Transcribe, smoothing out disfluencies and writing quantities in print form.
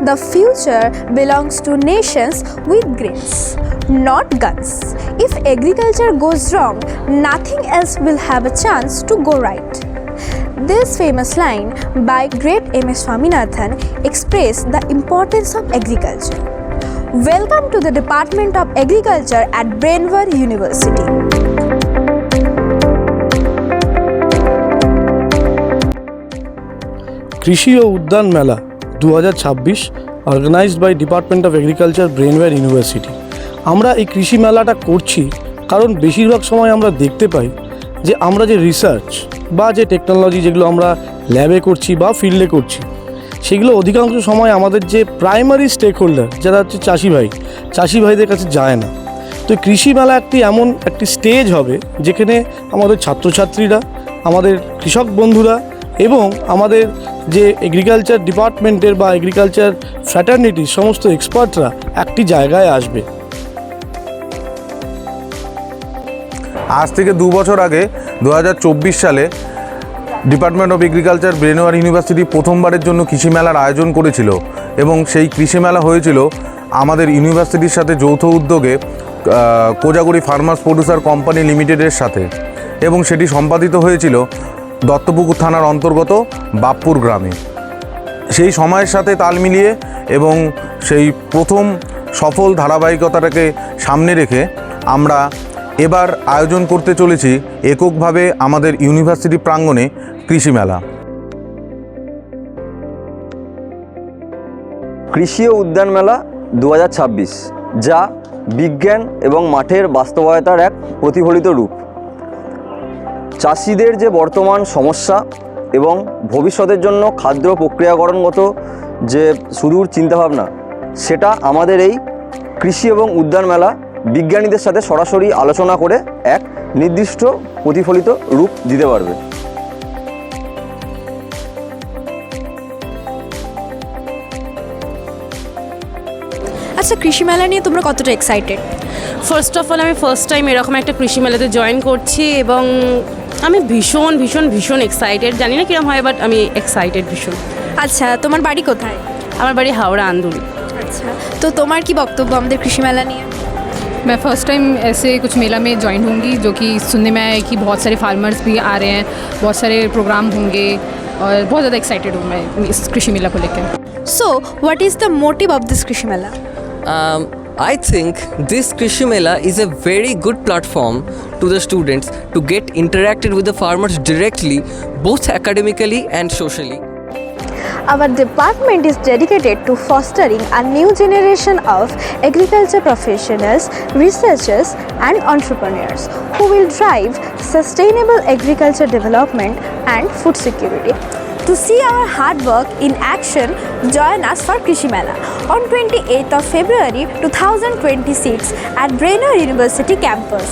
The future belongs to nations with grains, not guns. If agriculture goes wrong, nothing else will have a chance to go right. This famous line by great M.S. Swaminathan expressed the importance of agriculture. Welcome to the Department of Agriculture at Brainware University. কৃষি ও উদ্যান মেলা 2026 organised by department of agriculture Brainware university. আমরা এই কৃষি মেলাটা করছি কারণ বেশিরভাগ সময় আমরা দেখতে পাই যে আমরা যে রিসার্চ বা যে টেকনোলজি যেগুলো আমরা ল্যাবে করছি বা ফিল্ডে করছি, সেগুলো অধিকাংশ সময় আমাদের যে প্রাইমারি স্টেক হোল্ডার যারা হচ্ছে চাষি ভাইদের কাছে যায় না। তো কৃষি মেলা এমন একটি স্টেজ হবে যেখানে আমাদের ছাত্রছাত্রীরা, আমাদের কৃষক বন্ধুরা এবং আমাদের যে এগ্রিকালচার ডিপার্টমেন্টের বা এগ্রিকালচার ফ্র্যাটার্নিটির সমস্ত এক্সপার্টরা একটি জায়গায় আসবে। আজ থেকে 2 বছর আগে 2024 সালে department of agriculture Brainware university প্রথমবারের জন্য কৃষি মেলার আয়োজন করেছিল এবং সেই কৃষি মেলা হয়েছিল আমাদের ইউনিভার্সিটির সাথে যৌথ উদ্যোগে কোজাগরি ফার্মার্স প্রডিউসার কোম্পানি লিমিটেডের সাথে, এবং সেটি সম্পাদিত হয়েছিল দত্তপুকুর থানার অন্তর্গত বাপ্পুর গ্রামে। সেই সময়ের সাথে তাল মিলিয়ে এবং সেই প্রথম সফল ধারাবাহিকতাটাকে সামনে রেখে আমরা এবার আয়োজন করতে চলেছি এককভাবে আমাদের ইউনিভার্সিটি প্রাঙ্গণে কৃষি মেলা। কৃষি ও উদ্যান মেলা 2026, যা বিজ্ঞান এবং মাঠের বাস্তবতার এক প্রতিফলিত রূপ। চাষিদের যে বর্তমান সমস্যা এবং ভবিষ্যতের জন্য খাদ্য প্রক্রিয়াকরণগত যে সুদূর চিন্তাভাবনা, সেটা আমাদের এই কৃষি এবং উদ্যান মেলা বিজ্ঞানীদের সাথে সরাসরি আলোচনা করে এক নির্দিষ্ট প্রতিফলিত রূপ দিতে পারবে। আচ্ছা, কৃষি মেলা নিয়ে তোমরা কতটা এক্সাইটেড? ফার্স্ট অফ অল, আমি ফার্স্ট টাইম এরকম একটা কৃষি মেলাতে জয়েন করছি এবং আমি ভীষণ ভীষণ ভীষণ এক্সাইটেড। জানি না কিরকম হয়, বাট আমি এক্সাইটেড ভীষণ। আচ্ছা, তোমার বাড়ি কোথায়? আমার বাড়ি হাওড়া আন্দুলি। আচ্ছা, তো তোমার কি বক্তব্য আমাদের কৃষি মেলা নিয়ে? मैं फ़र्स्ट टाइम ऐसे कुछ मेला में ज्वाइन होंगी, जो कि सुनने में आया है कि बहुत सारे फार्मर्स भी आ रहे हैं, बहुत सारे प्रोग्राम होंगे और बहुत ज़्यादा एक्साइटेड हूँ मैं इस कृषि मेला को लेकर। So, what is the motive of this Krishi Mela? I think this Krishi Mela is a very good platform to the students to get interacted with the farmers directly, both academically and socially. Our department is dedicated to fostering a new generation of agriculture professionals, researchers and entrepreneurs who will drive sustainable agriculture development and food security. To see our hard work in action, join us for Krishi Mela on 28th of February 2026 at Brainware University campus.